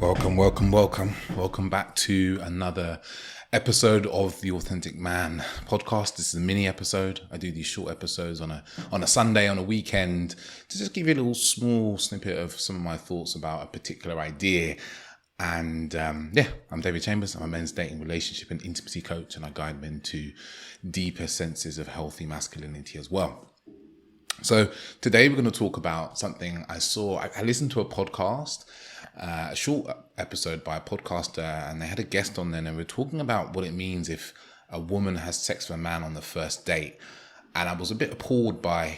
Welcome back to another episode of the Authentic Man podcast. This is a mini episode. I do these short episodes on a Sunday, on a weekend, to just give you a little small snippet of some of my thoughts about a particular idea. And I'm David Chambers. I'm a men's dating, relationship and intimacy coach, and I guide men to deeper senses of healthy masculinity as well. So today we're going to talk about something I saw. I listened to a podcast, a short episode by a podcaster, and they had a guest on there, and they were talking about what it means if a woman has sex with a man on the first date. And I was a bit appalled by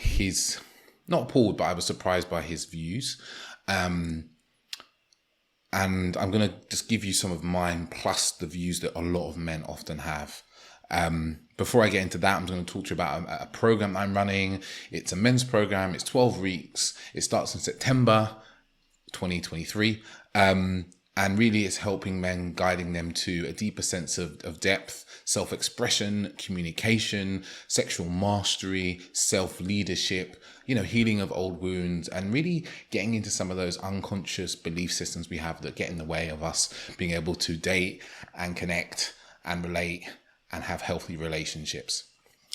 not appalled, but I was surprised by his views. And I'm going to just give you some of mine, plus the views that a lot of men often have. Before I get into that, I'm going to talk to you about a program I'm running. It's a men's program. It's 12 weeks. It starts in September 2023. And really it's helping men, guiding them to a deeper sense of depth, self-expression, communication, sexual mastery, self-leadership, healing of old wounds, and really getting into some of those unconscious belief systems we have that get in the way of us being able to date and connect and relate and have healthy relationships.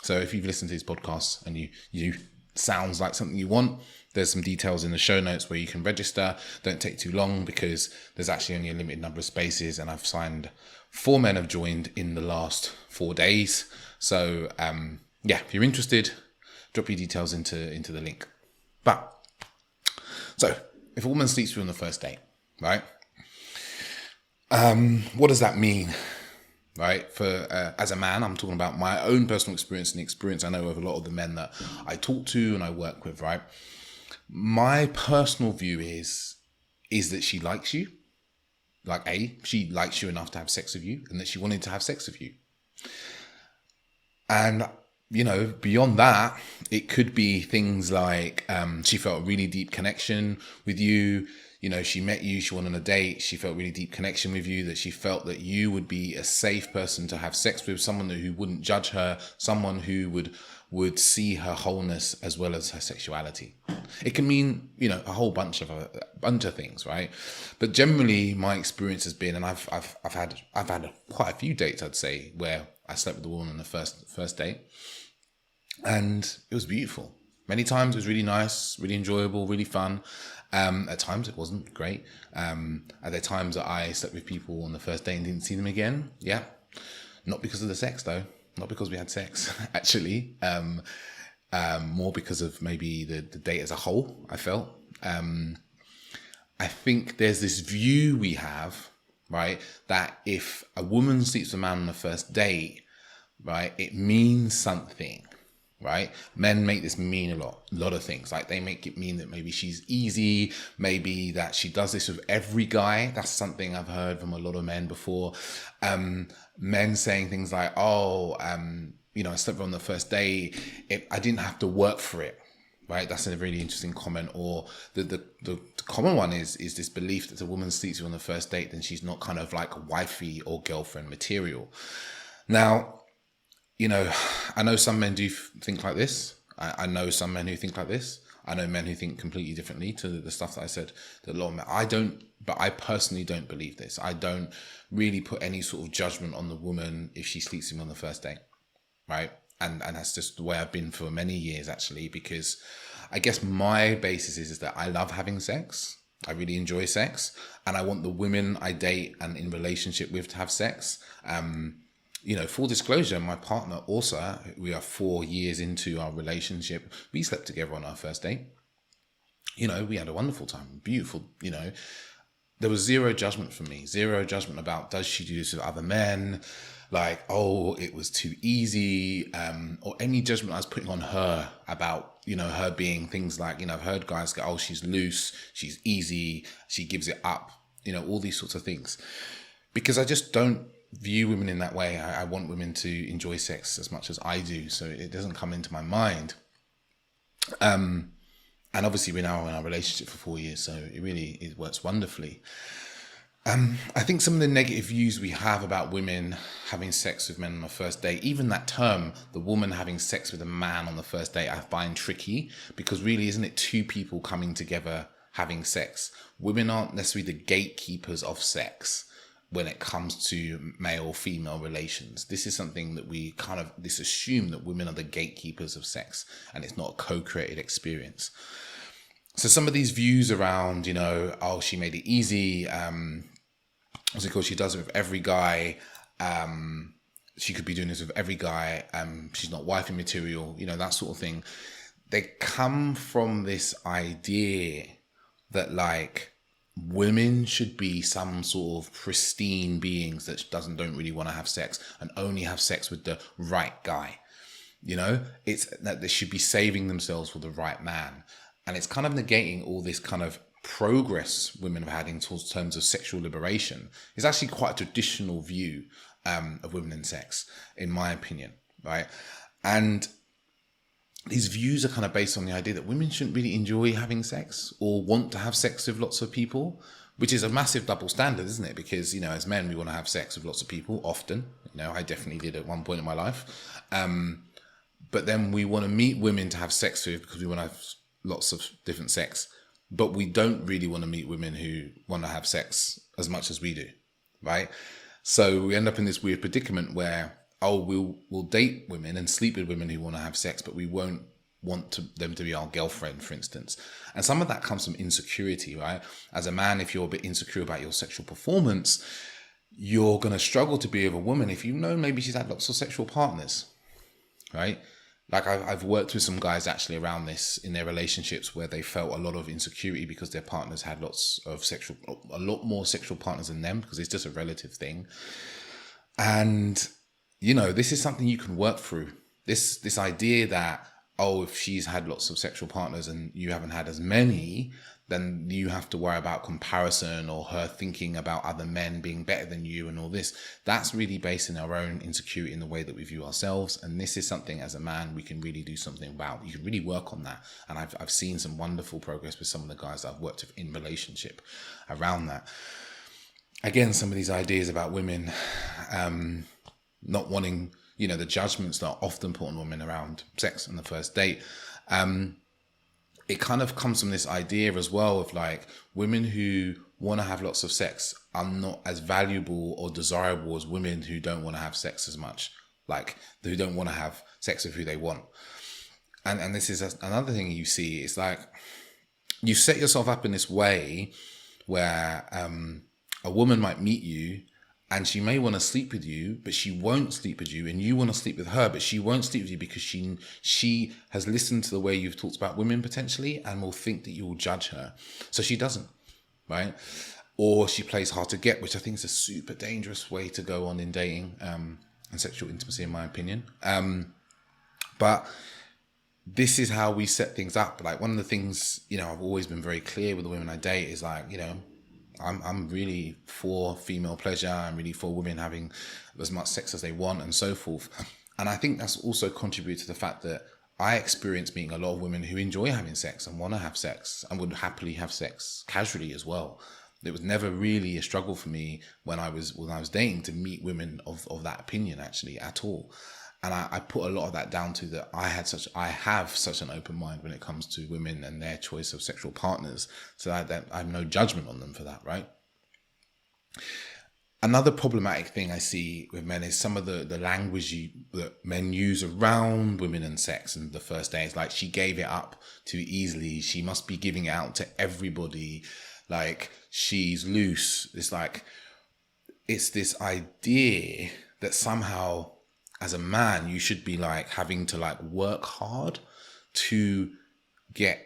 So if you've listened to these podcasts and you sounds like something you want, there's some details in the show notes where you can register. Don't take too long because there's actually only a limited number of spaces, and I've signed 4 men have joined in the last 4 days. So if you're interested, drop your details into the link. So if a woman sleeps with you on the first date, right? What does that mean? Right, as a man, I'm talking about my own personal experience and the experience I know of a lot of the men that I talk to and I work with. Right, my personal view is that she likes you, she likes you enough to have sex with you, and that she wanted to have sex with you. And beyond that, it could be things like she felt a really deep connection with you. She met you, she went on a date, she felt really deep connection with you, that she felt that you would be a safe person to have sex with, someone who wouldn't judge her, someone who would see her wholeness as well as her sexuality. It can mean, a whole bunch of things, right? But generally my experience has been, and I've had quite a few dates, I'd say, where I slept with a woman on the first date, and it was beautiful. Many times it was really nice, really enjoyable, really fun. At times it wasn't great. Are there times that I slept with people on the first date and didn't see them again? Yeah. Not because of the sex though. Not because we had sex, actually. More because of maybe the date as a whole, I felt. I think there's this view we have, right, that if a woman sleeps with a man on the first date, right, it means something. Right? Men make this mean a lot of things. Like they make it mean that maybe she's easy, maybe that she does this with every guy. That's something I've heard from a lot of men before. Men saying things like, I slept with her on the first day. I didn't have to work for it. Right? That's a really interesting comment. Or the common one is this belief that if a woman sleeps with you on the first date, then she's not kind of like wifey or girlfriend material. Now, I know some men do think like this. I know some men who think like this. I know men who think completely differently to the stuff that I said. That a lot of men, but I personally don't believe this. I don't really put any sort of judgment on the woman if she sleeps with me on the first date, right? And that's just the way I've been for many years, actually, because I guess my basis is that I love having sex. I really enjoy sex, and I want the women I date and in relationship with to have sex. Full disclosure, my partner also, we are 4 years into our relationship. We slept together on our first date. We had a wonderful time, beautiful, There was zero judgment from me, zero judgment about does she do this with other men, like, it was too easy, or any judgment I was putting on her about, her being things like, I've heard guys go, she's loose, she's easy, she gives it up, all these sorts of things. Because I just don't view women in that way. I want women to enjoy sex as much as I do, so it doesn't come into my mind. And obviously we're now in our relationship for 4 years, so it works wonderfully. I think some of the negative views we have about women having sex with men on the first date, even that term, the woman having sex with a man on the first date, I find tricky, because really, isn't it two people coming together having sex. Women aren't necessarily the gatekeepers of sex when it comes to male-female relations. This is something that we kind of assume that women are the gatekeepers of sex, and it's not a co-created experience. So some of these views around, oh, she made it easy, what's it called? She does it with every guy. She could be doing this with every guy. She's not wifey material, that sort of thing. They come from this idea that like women should be some sort of pristine beings that don't really want to have sex and only have sex with the right guy. It's that they should be saving themselves for the right man. And it's kind of negating all this kind of progress women have had in terms of sexual liberation. It's actually quite a traditional view of women and sex, in my opinion, right? And these views are kind of based on the idea that women shouldn't really enjoy having sex or want to have sex with lots of people, which is a massive double standard, isn't it? Because, as men, we want to have sex with lots of people often. I definitely did at one point in my life. But then we want to meet women to have sex with because we want to have lots of different sex. But we don't really want to meet women who want to have sex as much as we do, right? So we end up in this weird predicament where, we'll date women and sleep with women who want to have sex, but we won't want them to be our girlfriend, for instance. And some of that comes from insecurity, right? As a man, if you're a bit insecure about your sexual performance, you're going to struggle to be with a woman if maybe she's had lots of sexual partners, right? Like I've worked with some guys actually around this in their relationships where they felt a lot of insecurity because their partners had a lot more sexual partners than them, because it's just a relative thing. And this is something you can work through. This idea that, if she's had lots of sexual partners and you haven't had as many, then you have to worry about comparison or her thinking about other men being better than you and all this. That's really based in our own insecurity in the way that we view ourselves. And this is something as a man we can really do something about. You can really work on that. And I've seen some wonderful progress with some of the guys that I've worked with in relationship around that. Again, some of these ideas about women, not wanting, the judgments that are often put on women around sex on the first date. It kind of comes from this idea as well of like women who want to have lots of sex are not as valuable or desirable as women who don't want to have sex as much, like who don't want to have sex with who they want. And this is another thing you see. It's like you set yourself up in this way where a woman might meet you and she may want to sleep with you, but she won't sleep with you. And you want to sleep with her, but she won't sleep with you because she has listened to the way you've talked about women potentially and will think that you'll judge her. So she doesn't, right? Or she plays hard to get, which I think is a super dangerous way to go on in dating and sexual intimacy, in my opinion. But this is how we set things up. Like one of the things, I've always been very clear with the women I date is like, I'm really for female pleasure. I'm really for women having as much sex as they want and so forth. And I think that's also contributed to the fact that I experience meeting a lot of women who enjoy having sex and want to have sex and would happily have sex casually as well. It was never really a struggle for me when I was dating to meet women of that opinion actually at all. And I put a lot of that down to that I have such an open mind when it comes to women and their choice of sexual partners, so that I have no judgment on them for that, right? Another problematic thing I see with men is some of the language that men use around women and sex and the first day. It's like, she gave it up too easily. She must be giving it out to everybody. Like, she's loose. It's like, it's this idea that somehow as a man, you should be like having to like work hard to get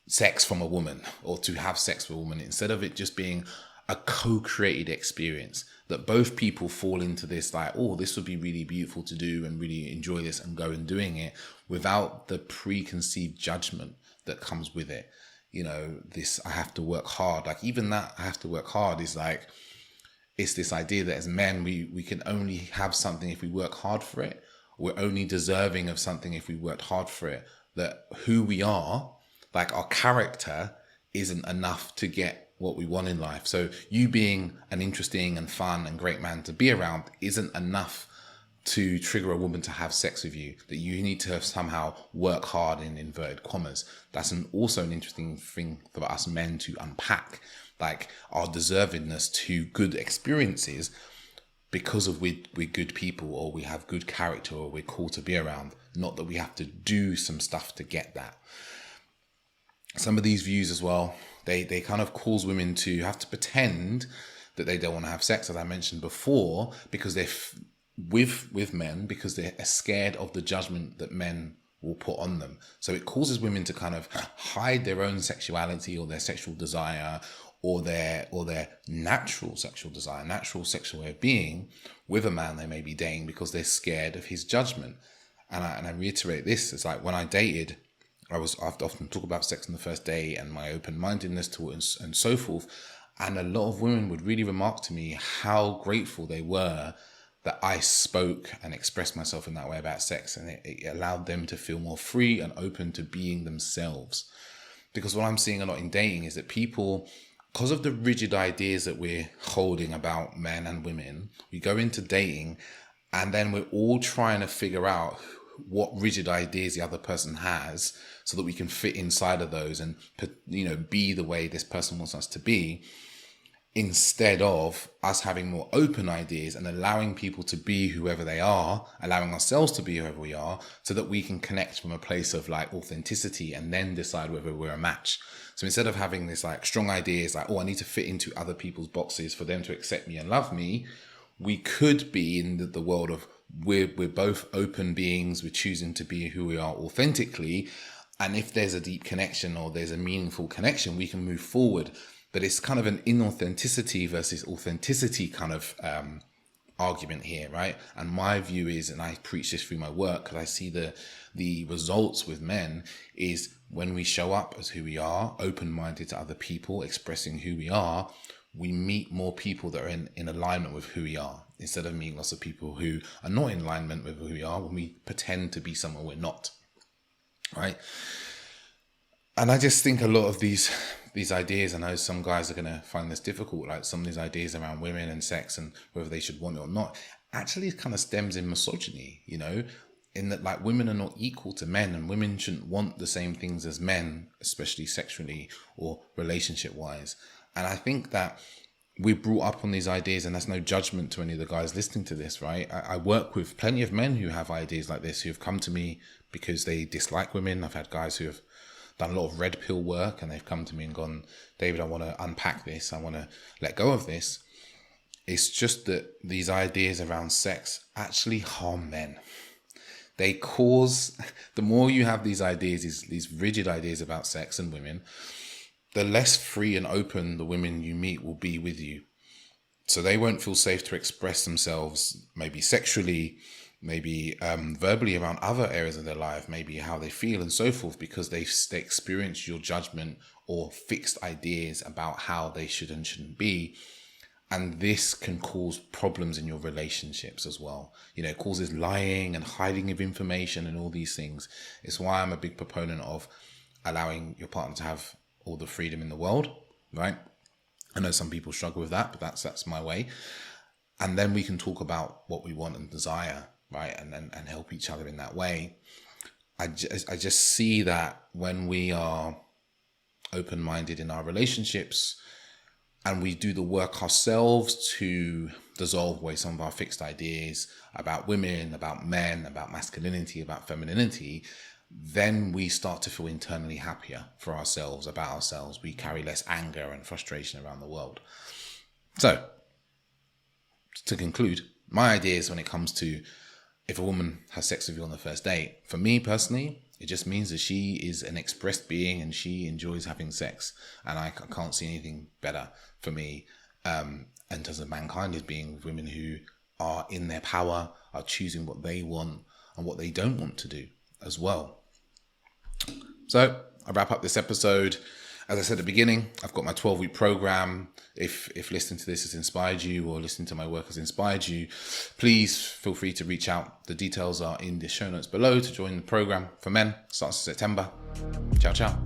sex from a woman or to have sex with a woman, instead of it just being a co-created experience that both people fall into this like, oh, this would be really beautiful to do and really enjoy this and go and doing it without the preconceived judgment that comes with it. This, I have to work hard. Like even that I have to work hard is like, it's this idea that as men, we can only have something if we work hard for it. We're only deserving of something if we worked hard for it. That who we are, like our character, isn't enough to get what we want in life. So you being an interesting and fun and great man to be around isn't enough to trigger a woman to have sex with you, that you need to somehow work hard in inverted commas. That's also an interesting thing for us men to unpack, like our deservedness to good experiences because of we're good people, or we have good character, or we're cool to be around, not that we have to do some stuff to get that. Some of these views as well, they kind of cause women to have to pretend that they don't want to have sex, as I mentioned before, because they're with men, because they're scared of the judgment that men will put on them. So it causes women to kind of hide their own sexuality or their sexual desire or their natural sexual desire, natural sexual way of being with a man they may be dating, because they're scared of his judgment. And I reiterate this, it's like when I dated, I've often talk about sex on the first day and my open-mindedness to it and so forth. And a lot of women would really remark to me how grateful they were that I spoke and expressed myself in that way about sex, and it allowed them to feel more free and open to being themselves. Because what I'm seeing a lot in dating is that people, because of the rigid ideas that we're holding about men and women, we go into dating and then we're all trying to figure out what rigid ideas the other person has so that we can fit inside of those and, be the way this person wants us to be, instead of us having more open ideas and allowing people to be whoever they are, allowing ourselves to be whoever we are, so that we can connect from a place of like authenticity and then decide whether we're a match. So instead of having this like strong ideas like, oh, I need to fit into other people's boxes for them to accept me and love me, we could be in the world of we're both open beings, we're choosing to be who we are authentically. And if there's a deep connection or there's a meaningful connection, we can move forward. But it's kind of an inauthenticity versus authenticity kind of argument here, right? And my view is, and I preach this through my work because I see the results with men, is when we show up as who we are, open-minded to other people, expressing who we are, we meet more people that are in alignment with who we are, instead of meeting lots of people who are not in alignment with who we are when we pretend to be someone we're not, right? And I just think a lot of these ideas, I know some guys are going to find this difficult, like some of these ideas around women and sex and whether they should want it or not, actually kind of stems in misogyny, in that like women are not equal to men, and women shouldn't want the same things as men, especially sexually or relationship wise. And I think that we're brought up on these ideas, and that's no judgment to any of the guys listening to this, right? I work with plenty of men who have ideas like this, who have come to me because they dislike women. I've had guys who have done a lot of red pill work and they've come to me and gone, David, I want to unpack this. I want to let go of this. It's just that these ideas around sex actually harm men. They cause, the more you have these ideas, these rigid ideas about sex and women, the less free and open the women you meet will be with you. So they won't feel safe to express themselves, maybe sexually, maybe verbally around other areas of their life, maybe how they feel and so forth, because they experience your judgment or fixed ideas about how they should and shouldn't be. And this can cause problems in your relationships as well. It causes lying and hiding of information and all these things. It's why I'm a big proponent of allowing your partner to have all the freedom in the world, right? I know some people struggle with that, but that's my way. And then we can talk about what we want and desire, right? And help each other in that way. I just see that when we are open-minded in our relationships and we do the work ourselves to dissolve away some of our fixed ideas about women, about men, about masculinity, about femininity, then we start to feel internally happier for ourselves, about ourselves. We carry less anger and frustration around the world. So, to conclude, my ideas when it comes to if a woman has sex with you on the first date, for me personally, it just means that she is an expressed being and she enjoys having sex. And I can't see anything better for me in terms of mankind, is being with women who are in their power, are choosing what they want and what they don't want to do as well. So I wrap up this episode. As I said at the beginning, I've got my 12-week program. If listening to this has inspired you or listening to my work has inspired you, please feel free to reach out. The details are in the show notes below to join the program for men. Starts in September. Ciao, ciao.